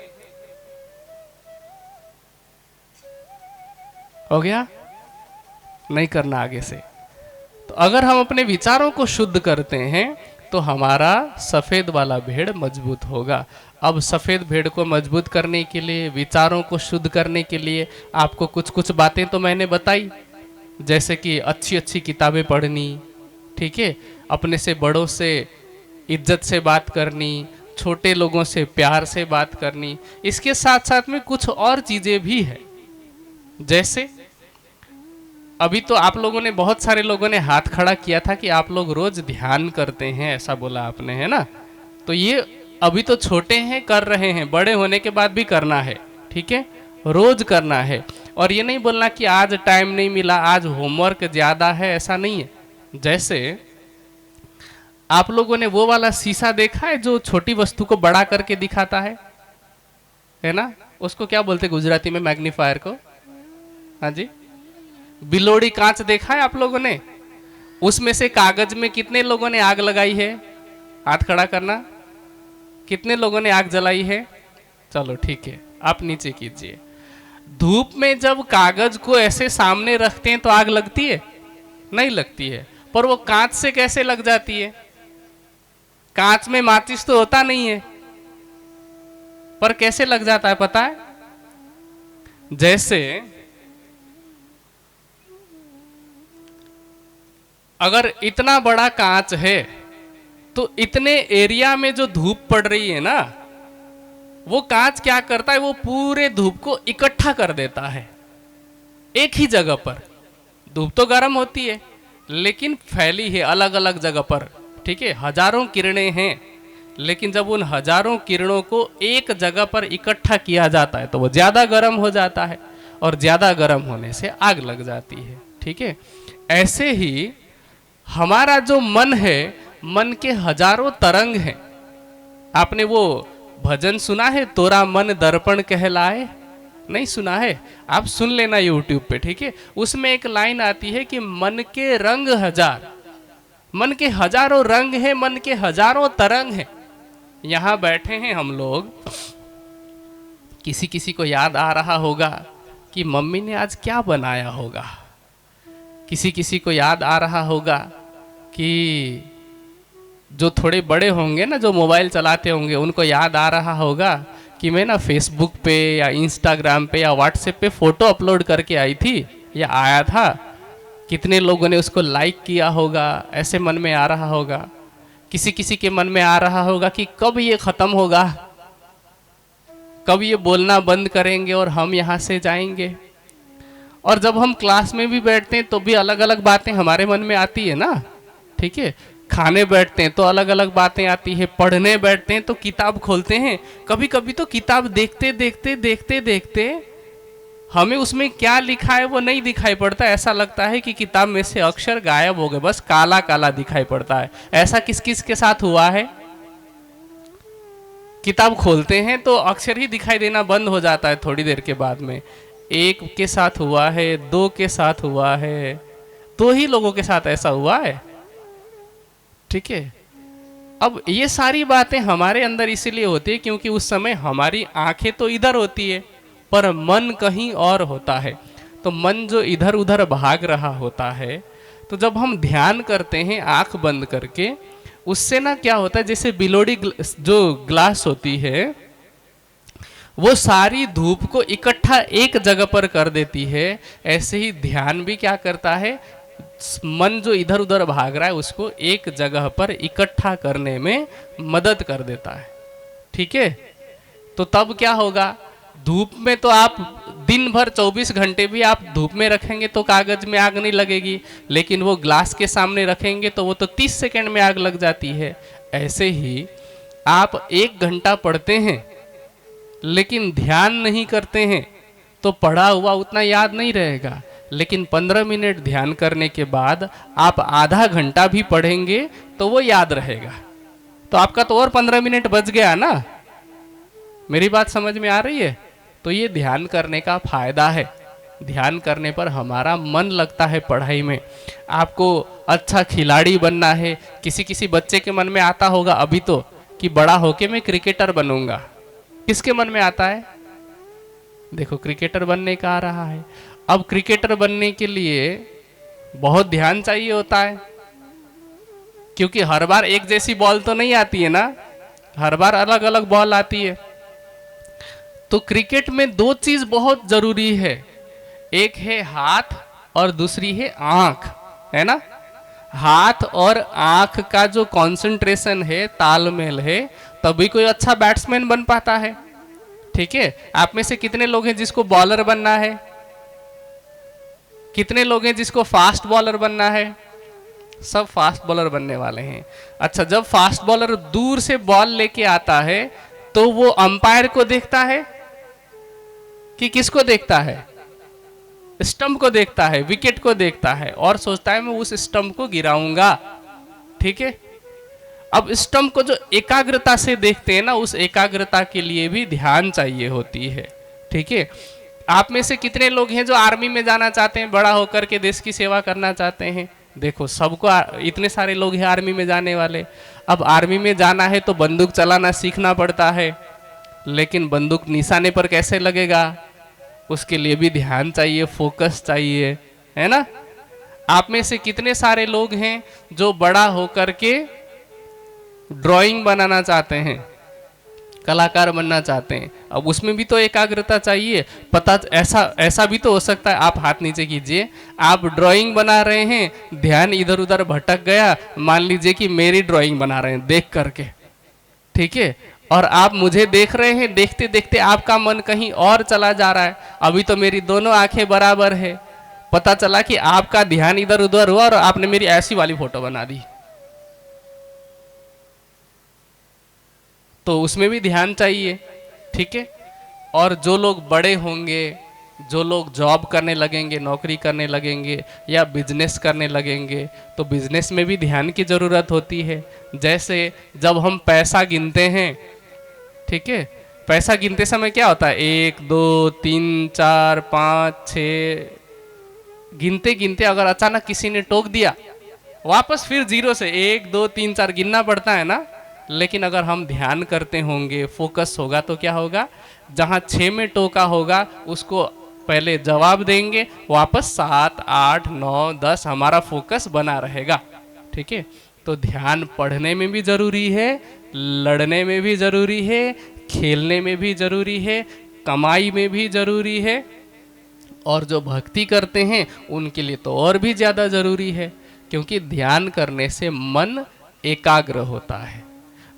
हो गया, नहीं करना आगे से। तो अगर हम अपने विचारों को शुद्ध करते हैं तो हमारा सफेद वाला भेड़ मजबूत होगा। अब सफेद भेड़ को मजबूत करने के लिए, विचारों को शुद्ध करने के लिए आपको कुछ कुछ बातें तो मैंने बताई, जैसे कि अच्छी अच्छी किताबें पढ़नी, ठीक है, अपने से बड़ों से इज्जत से बात करनी, छोटे लोगों से प्यार से बात करनी। इसके साथ साथ में कुछ और चीजें भी है। जैसे अभी तो आप लोगों ने, बहुत सारे लोगों ने हाथ खड़ा किया था कि आप लोग रोज ध्यान करते हैं, ऐसा बोला आपने, है ना। तो ये अभी तो छोटे हैं, कर रहे हैं, बड़े होने के बाद भी करना है, ठीक है, रोज करना है। और ये नहीं बोलना कि आज टाइम नहीं मिला, आज होमवर्क ज्यादा है, ऐसा नहीं है। जैसे आप लोगों ने वो वाला शीशा देखा है जो छोटी वस्तु को बड़ा करके दिखाता है ना, उसको क्या बोलते गुजराती में, मैग्नीफायर को, हाँ जी। बिलोड़ी कांच देखा है आप लोगों ने? उसमें से कागज में कितने लोगों ने आग लगाई है? हाथ खड़ा करना। कितने लोगों ने आग जलाई है? चलो ठीक है, आप नीचे कीजिए। धूप में जब कागज को ऐसे सामने रखते हैं तो आग लगती है? नहीं लगती है। पर वो कांच से कैसे लग जाती है? कांच में माचिस तो होता नहीं है, पर कैसे लग जाता है पता है? जैसे अगर इतना बड़ा कांच है तो इतने एरिया में जो धूप पड़ रही है ना, वो कांच क्या करता है, वो पूरे धूप को इकट्ठा कर देता है एक ही जगह पर। धूप तो गर्म होती है लेकिन फैली है अलग अलग जगह पर, ठीक है, हजारों किरणें हैं, लेकिन जब उन हजारों किरणों को एक जगह पर इकट्ठा किया जाता है तो वो ज्यादा गर्म हो जाता है, और ज्यादा गर्म होने से आग लग जाती है, ठीक है। ऐसे ही हमारा जो मन है, मन के हजारों तरंग हैं। आपने वो भजन सुना है, तोरा मन दर्पण कहलाए? नहीं सुना है? आप सुन लेना यूट्यूब पे, ठीक है। उसमें एक लाइन आती है कि मन के रंग हजार, मन के हजारों रंग हैं, मन के हजारों तरंग हैं। यहां बैठे हैं हम लोग, किसी किसी को याद आ रहा होगा कि मम्मी ने आज क्या बनाया होगा, किसी किसी को याद आ रहा होगा कि जो थोड़े बड़े होंगे ना, जो मोबाइल चलाते होंगे, उनको याद आ रहा होगा कि मैं ना फेसबुक पे या इंस्टाग्राम पे या व्हाट्सएप पे फोटो अपलोड करके आई थी या आया था, कितने लोगों ने उसको लाइक किया होगा, ऐसे मन में आ रहा होगा। किसी किसी के मन में आ रहा होगा कि कब ये खत्म होगा, कब ये बोलना बंद करेंगे और हम यहाँ से जाएंगे। और जब हम क्लास में भी बैठते हैं तो भी अलग अलग बातें हमारे मन में आती है ना, ठीक है। खाने बैठते हैं तो अलग अलग बातें आती है, पढ़ने बैठते हैं तो किताब खोलते हैं, कभी कभी तो किताब देखते देखते देखते देखते हमें उसमें क्या लिखा है वो नहीं दिखाई पड़ता, ऐसा लगता है कि किताब में से अक्षर गायब हो गए, बस काला काला दिखाई पड़ता है। ऐसा किस किस के साथ हुआ है? किताब खोलते हैं तो अक्षर ही दिखाई देना बंद हो जाता है थोड़ी देर के बाद में। एक के साथ हुआ है, दो के साथ हुआ है, दो ही लोगों के साथ ऐसा हुआ है, ठीक है। अब ये सारी बातें हमारे अंदर इसीलिए होती है क्योंकि उस समय हमारी आंखें तो इधर होती है पर मन कहीं और होता है। तो मन जो इधर उधर भाग रहा होता है, तो जब हम ध्यान करते हैं आंख बंद करके, उससे ना क्या होता है, जैसे बिलोड़ी जो ग्लास होती है वो सारी धूप को इकट्ठा एक जगह पर कर देती है, ऐसे ही ध्यान भी क्या करता है, मन जो इधर उधर भाग रहा है उसको एक जगह पर इकट्ठा करने में मदद कर देता है। ठीक है, तो तब क्या होगा, धूप में तो आप दिन भर 24 घंटे भी आप धूप में रखेंगे तो कागज में आग नहीं लगेगी, लेकिन वो ग्लास के सामने रखेंगे तो वो तो 30 सेकंड में आग लग जाती है। ऐसे ही आप 1 घंटा पढ़ते हैं लेकिन ध्यान नहीं करते हैं तो पढ़ा हुआ उतना याद नहीं रहेगा, लेकिन 15 मिनट ध्यान करने के बाद आप आधा घंटा भी पढ़ेंगे तो वो याद रहेगा, तो आपका तो और 15 मिनट बच गया ना। मेरी बात समझ में आ रही है? तो ये ध्यान करने का फायदा है। ध्यान करने पर हमारा मन लगता है पढ़ाई में। आपको अच्छा खिलाड़ी बनना है, किसी किसी बच्चे के मन में आता होगा अभी तो कि बड़ा होके मैं क्रिकेटर बनूंगा। किसके मन में आता है? देखो, क्रिकेटर बनने का आ रहा है। अब क्रिकेटर बनने के लिए बहुत ध्यान चाहिए होता है, क्योंकि हर बार एक जैसी बॉल तो नहीं आती है ना, हर बार अलग अलग बॉल आती है। तो क्रिकेट में 2 चीज बहुत जरूरी है, एक है हाथ और दूसरी है आंख, है ना। हाथ और आंख का जो कंसंट्रेशन है, तालमेल है, तभी कोई अच्छा बैट्समैन बन पाता है। ठीक है, आप में से कितने लोग हैं जिसको बॉलर बनना है? कितने लोग हैं जिसको फास्ट बॉलर बनना है? सब फास्ट बॉलर बनने वाले हैं। अच्छा, जब फास्ट बॉलर दूर से बॉल लेके आता है तो वो अंपायर को देखता है कि किसको देखता है? स्टंप को देखता है, विकेट को देखता है और सोचता है मैं उस स्टंप को गिराऊंगा। ठीक है, अब स्टंप को जो एकाग्रता से देखते हैं ना, उस एकाग्रता के लिए भी ध्यान चाहिए होती है। ठीक है, आप में से कितने लोग हैं जो आर्मी में जाना चाहते हैं, बड़ा होकर के देश की सेवा करना चाहते हैं? देखो, सबको, इतने सारे लोग हैं आर्मी में जाने वाले। अब आर्मी में जाना है तो बंदूक चलाना सीखना पड़ता है, लेकिन बंदूक निशाने पर कैसे लगेगा, उसके लिए भी ध्यान चाहिए, फोकस चाहिए, है ना। आप में से कितने सारे लोग हैं जो बड़ा होकर के ड्राइंग बनाना चाहते हैं, कलाकार बनना चाहते हैं? अब उसमें भी तो एकाग्रता चाहिए। पता ऐसा भी तो हो सकता है, आप हाथ नीचे कीजिए, आप ड्राइंग बना रहे हैं, ध्यान इधर उधर भटक गया, मान लीजिए कि मेरी ड्राइंग बना रहे हैं देख करके, ठीक है, और आप मुझे देख रहे हैं, देखते देखते आपका मन कहीं और चला जा रहा है। अभी तो मेरी दोनों आंखें बराबर है, पता चला कि आपका ध्यान इधर उधर हुआ और आपने मेरी ऐसी वाली फोटो बना दी, तो उसमें भी ध्यान चाहिए। ठीक है, और जो लोग बड़े होंगे, जो लोग जॉब करने लगेंगे, नौकरी करने लगेंगे या बिजनेस करने लगेंगे, तो बिजनेस में भी ध्यान की जरूरत होती है। जैसे जब हम पैसा गिनते हैं, ठीक है, पैसा गिनते समय क्या होता है, 1 2 3 4 5 6 गिनते गिनते अगर अचानक किसी ने टोक दिया, वापस फिर 0 से 1 2 3 4 गिनना पड़ता है ना। लेकिन अगर हम ध्यान करते होंगे, फोकस होगा, तो क्या होगा, जहां 6 में टोका होगा उसको पहले जवाब देंगे, वापस 7 8 9 10 हमारा फोकस बना रहेगा। ठीक है, तो ध्यान पढ़ने में भी जरूरी है, लड़ने में भी जरूरी है, खेलने में भी जरूरी है, कमाई में भी जरूरी है, और जो भक्ति करते हैं उनके लिए तो और भी ज़्यादा जरूरी है, क्योंकि ध्यान करने से मन एकाग्र होता है।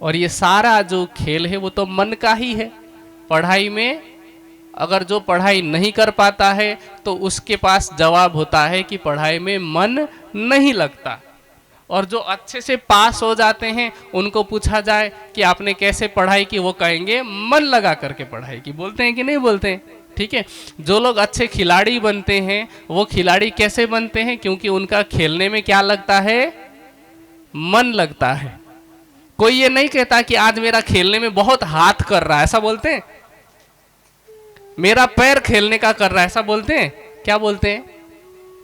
और ये सारा जो खेल है वो तो मन का ही है। पढ़ाई में अगर जो पढ़ाई नहीं कर पाता है तो उसके पास जवाब होता है कि पढ़ाई में मन नहीं लगता, और जो अच्छे से पास हो जाते हैं उनको पूछा जाए कि आपने कैसे पढ़ाई की, वो कहेंगे मन लगा करके पढ़ाई की। बोलते हैं कि नहीं बोलते हैं? ठीक है, जो लोग अच्छे खिलाड़ी बनते हैं वो खिलाड़ी कैसे बनते हैं, क्योंकि उनका खेलने में क्या लगता है, मन लगता है। कोई ये नहीं कहता कि आज मेरा खेलने में बहुत हाथ कर रहा है, ऐसा बोलते हैं? मेरा पैर खेलने का कर रहा है, ऐसा बोलते हैं? क्या बोलते हैं?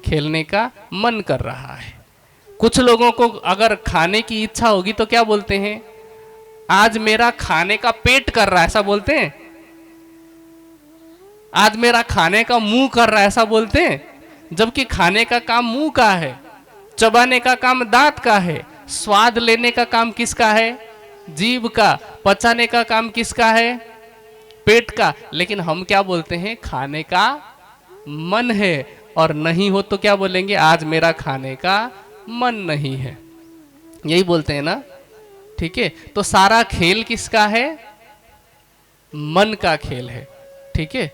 खेलने का मन कर रहा है। कुछ लोगों को अगर खाने की इच्छा होगी तो क्या बोलते हैं, आज मेरा खाने का पेट कर रहा है, ऐसा बोलते हैं? आज मेरा खाने का मुंह कर रहा है, ऐसा बोलते हैं? जबकि खाने का काम मुंह का है, चबाने का काम दांत का है, स्वाद लेने का काम किसका है? जीभ का। पचाने का काम किसका है? पेट का। लेकिन हम क्या बोलते हैं? खाने का मन है। और नहीं हो तो क्या बोलेंगे? आज मेरा खाने का मन नहीं है, यही बोलते हैं ना। ठीक है, तो सारा खेल किसका है? मन का खेल है। ठीक है,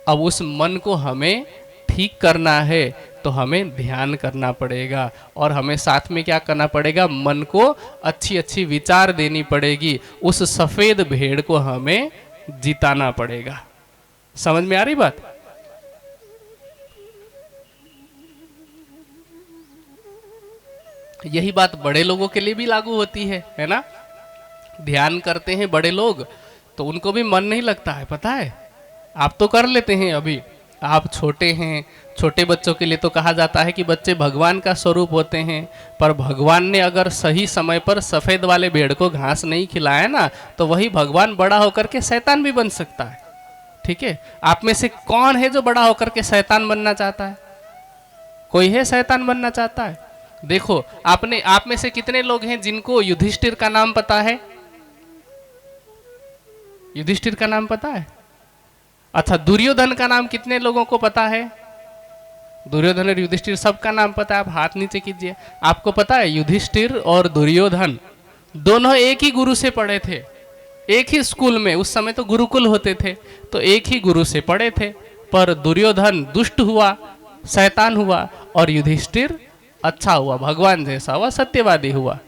अब उस मन को हमें ठीक करना है तो हमें ध्यान करना पड़ेगा, और हमें साथ में क्या करना पड़ेगा? मन को अच्छी अच्छी विचार देनी पड़ेगी। उस सफेद भेड़ को हमें जिताना पड़ेगा। समझ में आ रही बात? यही बात बड़े लोगों के लिए भी लागू होती है ना। ध्यान करते हैं बड़े लोग तो उनको भी मन नहीं लगता है, पता है। आप तो कर लेते हैं, अभी आप छोटे हैं। छोटे बच्चों के लिए तो कहा जाता है कि बच्चे भगवान का स्वरूप होते हैं, पर भगवान ने अगर सही समय पर सफेद वाले भेड़ को घास नहीं खिलाया ना, तो वही भगवान बड़ा होकर के शैतान भी बन सकता है। ठीक है, आप में से कौन है जो बड़ा होकर के शैतान बनना चाहता है? कोई है शैतान बनना चाहता है? देखो, आप में से कितने लोग हैं जिनको युधिष्ठिर का नाम पता है? युधिष्ठिर का नाम पता है? अच्छा, दुर्योधन का नाम कितने लोगों को पता है? दुर्योधन और युधिष्ठिर सबका नाम पता है? आप हाथ नीचे कीजिए। आपको पता है युधिष्ठिर और दुर्योधन दोनों एक ही गुरु से पढ़े थे, एक ही स्कूल में। उस समय तो गुरुकुल होते थे, तो एक ही गुरु से पढ़े थे। पर दुर्योधन दुष्ट हुआ, शैतान हुआ, और युधिष्ठिर अच्छा हुआ, भगवान जैसा हुआ, सत्यवादी हुआ।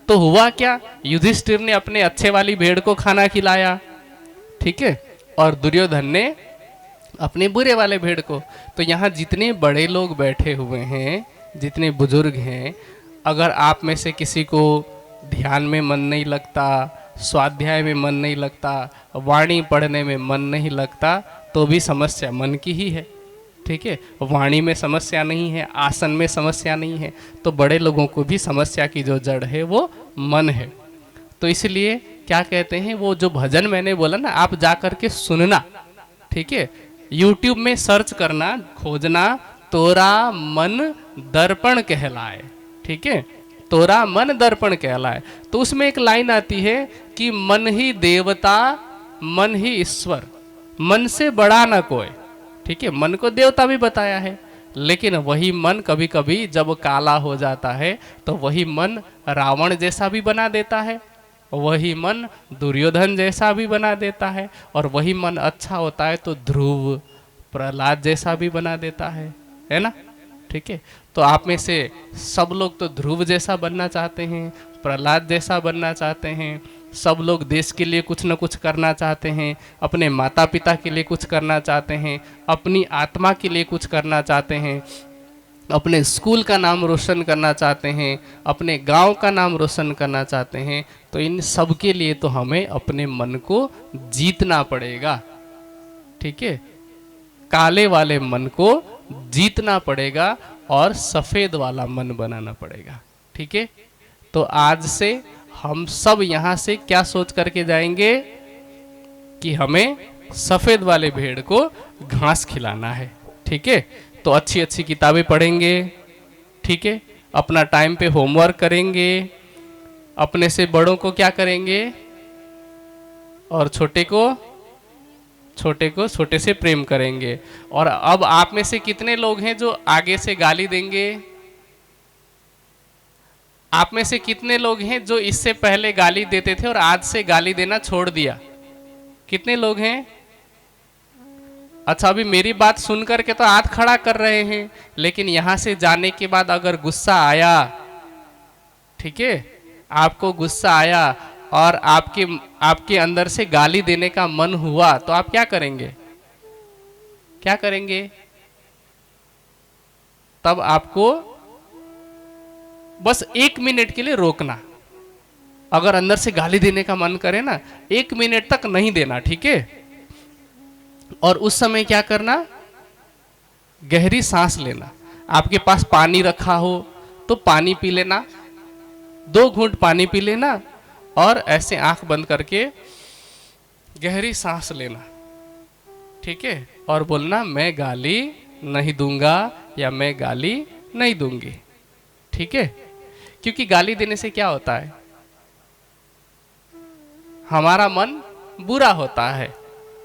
तो हुआ क्या? युधिष्ठिर ने अपने अच्छे वाली भेड़ को खाना खिलाया, ठीक है, और दुर्योधन ने अपने बुरे वाले भेड़ को। तो यहाँ जितने बड़े लोग बैठे हुए हैं, जितने बुजुर्ग हैं, अगर आप में से किसी को ध्यान में मन नहीं लगता, स्वाध्याय में मन नहीं लगता, वाणी पढ़ने में मन नहीं लगता, तो भी समस्या मन की ही है। ठीक है, वाणी में समस्या नहीं है, आसन में समस्या नहीं है, तो बड़े लोगों को भी समस्या की जो जड़ है वो मन है। तो इसलिए क्या कहते हैं, वो जो भजन मैंने बोला ना, आप जा कर के सुनना। ठीक है, यूट्यूब में सर्च करना, खोजना, तोरा मन दर्पण कहलाए। ठीक है, तोरा मन दर्पण कहलाए। तो उसमें एक लाइन आती है कि मन ही देवता, मन ही ईश्वर, मन से बड़ा ना कोई। ठीक है, मन को देवता भी बताया है, लेकिन वही मन कभी कभी जब काला हो जाता है तो वही मन रावण जैसा भी बना देता है, वही मन दुर्योधन जैसा भी बना देता है, और वही मन अच्छा होता है तो ध्रुव, प्रहलाद जैसा भी बना देता है ना। ठीक है, तो आप में से सब लोग तो ध्रुव जैसा बनना चाहते हैं, प्रहलाद जैसा बनना चाहते हैं। सब लोग देश के लिए कुछ न कुछ करना चाहते हैं, अपने माता पिता के लिए कुछ करना चाहते हैं, अपनी आत्मा के लिए कुछ करना चाहते हैं, अपने स्कूल का नाम रोशन करना चाहते हैं, अपने गांव का नाम रोशन करना चाहते हैं। तो इन सब के लिए तो हमें अपने मन को जीतना पड़ेगा। ठीक है, काले वाले मन को जीतना पड़ेगा और सफ़ेद वाला मन बनाना पड़ेगा। ठीक है, तो आज से हम सब यहाँ से क्या सोच करके जाएंगे कि हमें सफ़ेद वाले भेड़ को घास खिलाना है। ठीक है, तो अच्छी अच्छी किताबें पढ़ेंगे। ठीक है, अपना टाइम पे होमवर्क करेंगे, अपने से बड़ों को क्या करेंगे, और छोटे को छोटे से प्रेम करेंगे। और अब आप में से कितने लोग हैं जो आगे से गाली देंगे? आप में से कितने लोग हैं जो इससे पहले गाली देते थे और आज से गाली देना छोड़ दिया? कितने लोग हैं? अच्छा, अभी मेरी बात सुन करके तो हाथ खड़ा कर रहे हैं, लेकिन यहां से जाने के बाद अगर गुस्सा आया, ठीक है, आपको गुस्सा आया और आपके अंदर से गाली देने का मन हुआ, तो आप क्या करेंगे? क्या करेंगे? तब आपको बस 1 मिनट के लिए रोकना। अगर अंदर से गाली देने का मन करे ना, 1 मिनट तक नहीं देना। ठीक है, और उस समय क्या करना? गहरी सांस लेना। आपके पास पानी रखा हो तो पानी पी लेना, 2 घूंट पानी पी लेना, और ऐसे आंख बंद करके गहरी सांस लेना। ठीक है, और बोलना मैं गाली नहीं दूंगा या मैं गाली नहीं दूंगी। ठीक है, क्योंकि गाली देने से क्या होता है, हमारा मन बुरा होता है,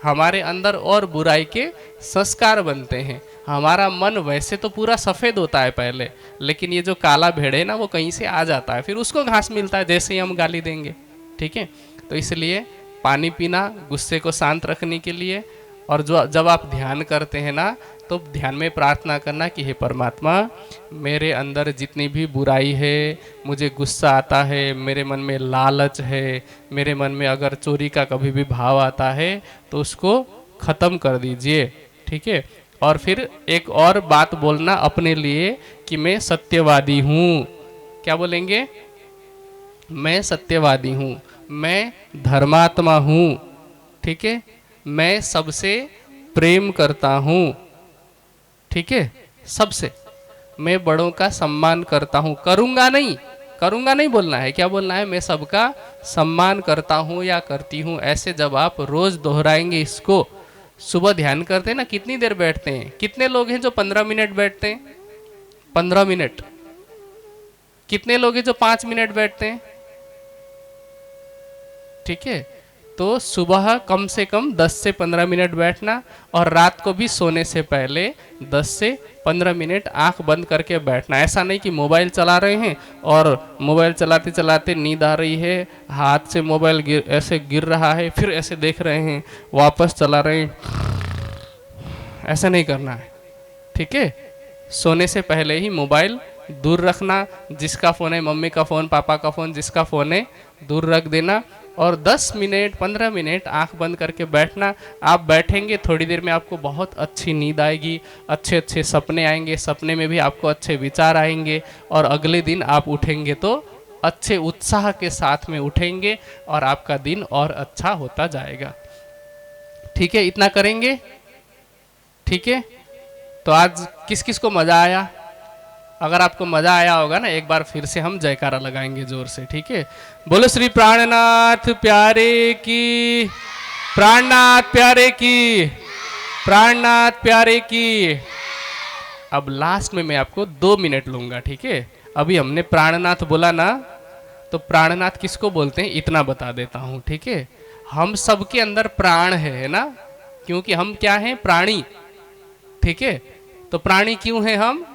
हमारे अंदर और बुराई के संस्कार बनते हैं। हमारा मन वैसे तो पूरा सफेद होता है पहले, लेकिन ये जो काला भेड़ है ना, वो कहीं से आ जाता है, फिर उसको घास मिलता है जैसे ही हम गाली देंगे। ठीक है, तो इसलिए पानी पीना गुस्से को शांत रखने के लिए। और जो जब आप ध्यान करते हैं ना, तो ध्यान में प्रार्थना करना कि हे परमात्मा, मेरे अंदर जितनी भी बुराई है, मुझे गुस्सा आता है, मेरे मन में लालच है, मेरे मन में अगर चोरी का कभी भी भाव आता है तो उसको ख़त्म कर दीजिए। ठीक है, और फिर एक और बात बोलना अपने लिए कि मैं सत्यवादी हूँ। क्या बोलेंगे? मैं सत्यवादी हूँ, मैं धर्मात्मा हूँ। ठीक है, मैं सबसे प्रेम करता हूँ। ठीक है, सबसे, मैं बड़ों का सम्मान करता हूँ। करूँगा नहीं बोलना है। क्या बोलना है? मैं सबका सम्मान करता हूँ या करती हूँ। ऐसे जब आप रोज दोहराएंगे इसको, सुबह ध्यान करते हैं ना, कितनी देर बैठते हैं? कितने लोग हैं जो 15 मिनट बैठते हैं? 15 मिनट। कितने लोग हैं जो 5 मिनट बैठते हैं? ठीक है, तो सुबह कम से कम 10 से 15 मिनट बैठना, और रात को भी सोने से पहले 10 से 15 मिनट आंख बंद करके बैठना। ऐसा नहीं कि मोबाइल चला रहे हैं और मोबाइल चलाते चलाते नींद आ रही है, हाथ से मोबाइल ऐसे गिर रहा है, फिर ऐसे देख रहे हैं, वापस चला रहे हैं। ऐसा नहीं करना है। ठीक है, सोने से पहले ही मोबाइल दूर रखना। जिसका फ़ोन है, मम्मी का फ़ोन, पापा का फ़ोन, जिसका फ़ोन है, दूर रख देना। और 10 मिनट 15 मिनट आंख बंद करके बैठना। आप बैठेंगे, थोड़ी देर में आपको बहुत अच्छी नींद आएगी, अच्छे अच्छे सपने आएंगे, सपने में भी आपको अच्छे विचार आएंगे, और अगले दिन आप उठेंगे तो अच्छे उत्साह के साथ में उठेंगे और आपका दिन और अच्छा होता जाएगा। ठीक है, इतना करेंगे। ठीक है, तो आज किस किस को मज़ा आया? अगर आपको मजा आया होगा ना, एक बार फिर से हम जयकारा लगाएंगे जोर से। ठीक है, बोलो श्री प्राणनाथ प्यारे की, प्राणनाथ प्यारे की, प्राणनाथ प्यारे की। अब लास्ट में मैं आपको 2 मिनट लूंगा। ठीक है, अभी हमने प्राणनाथ बोला ना, तो प्राणनाथ किसको बोलते हैं इतना बता देता हूं। ठीक है, हम सबके अंदर प्राण है ना, क्योंकि हम क्या हैं? प्राणी। ठीक है, तो प्राणी क्यों है हम?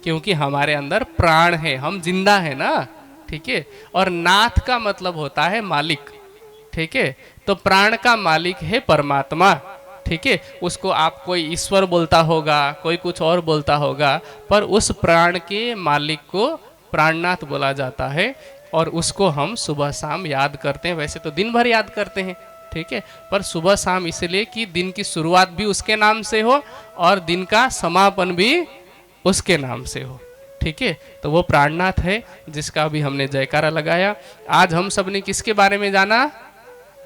क्योंकि हमारे अंदर प्राण है, हम जिंदा है ना। ठीक है, और नाथ का मतलब होता है मालिक। ठीक है, तो प्राण का मालिक है परमात्मा। ठीक है, उसको आप कोई ईश्वर बोलता होगा, कोई कुछ और बोलता होगा, पर उस प्राण के मालिक को प्राणनाथ बोला जाता है, और उसको हम सुबह शाम याद करते हैं। वैसे तो दिन भर याद करते हैं, ठीक है, पर सुबह शाम इसलिए कि दिन की शुरुआत भी उसके नाम से हो और दिन का समापन भी उसके नाम से हो। ठीक है, तो वो प्राणनाथ है जिसका भी हमने जयकारा लगाया। आज हम सब ने किसके बारे में जाना?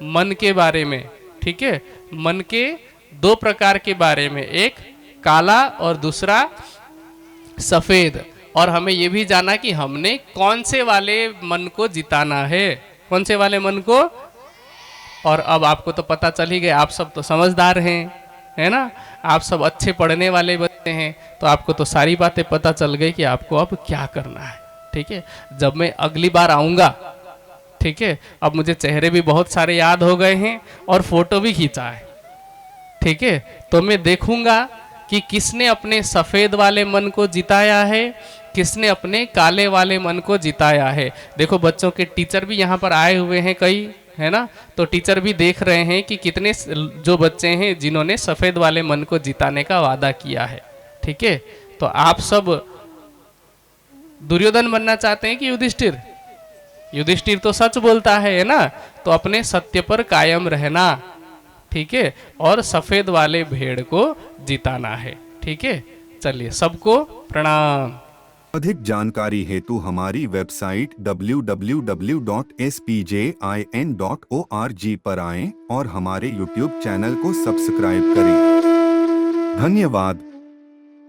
मन के बारे में। ठीक है, मन के 2 प्रकार के बारे में, एक काला और दूसरा सफेद। और हमें ये भी जाना कि हमने कौन से वाले मन को जिताना है, कौन से वाले मन को। और अब आपको तो पता चल ही गया, आप सब तो समझदार हैं, है ना, आप सब अच्छे पढ़ने वाले बच्चे हैं, तो आपको तो सारी बातें पता चल गई कि आपको अब क्या करना है। ठीक है, जब मैं अगली बार आऊँगा, ठीक है, अब मुझे चेहरे भी बहुत सारे याद हो गए हैं और फोटो भी खींचा है। ठीक है, तो मैं देखूंगा कि किसने अपने सफ़ेद वाले मन को जिताया है, किसने अपने काले वाले मन को जिताया है। देखो बच्चों के टीचर भी यहाँ पर आए हुए हैं कई, है ना, तो टीचर भी देख रहे हैं कि कितने जो बच्चे हैं जिन्होंने सफ़ेद वाले मन को जिताने का वादा किया है। ठीक है, तो आप सब दुर्योधन बनना चाहते हैं कि युधिष्ठिर? युधिष्ठिर तो सच बोलता है ना, तो अपने सत्य पर कायम रहना। ठीक है, और सफ़ेद वाले भेड़ को जिताना है। ठीक है, चलिए सबको प्रणाम। अधिक जानकारी हेतु हमारी वेबसाइट www.spjin.org पर आएं और हमारे YouTube चैनल को सब्सक्राइब करें। धन्यवाद।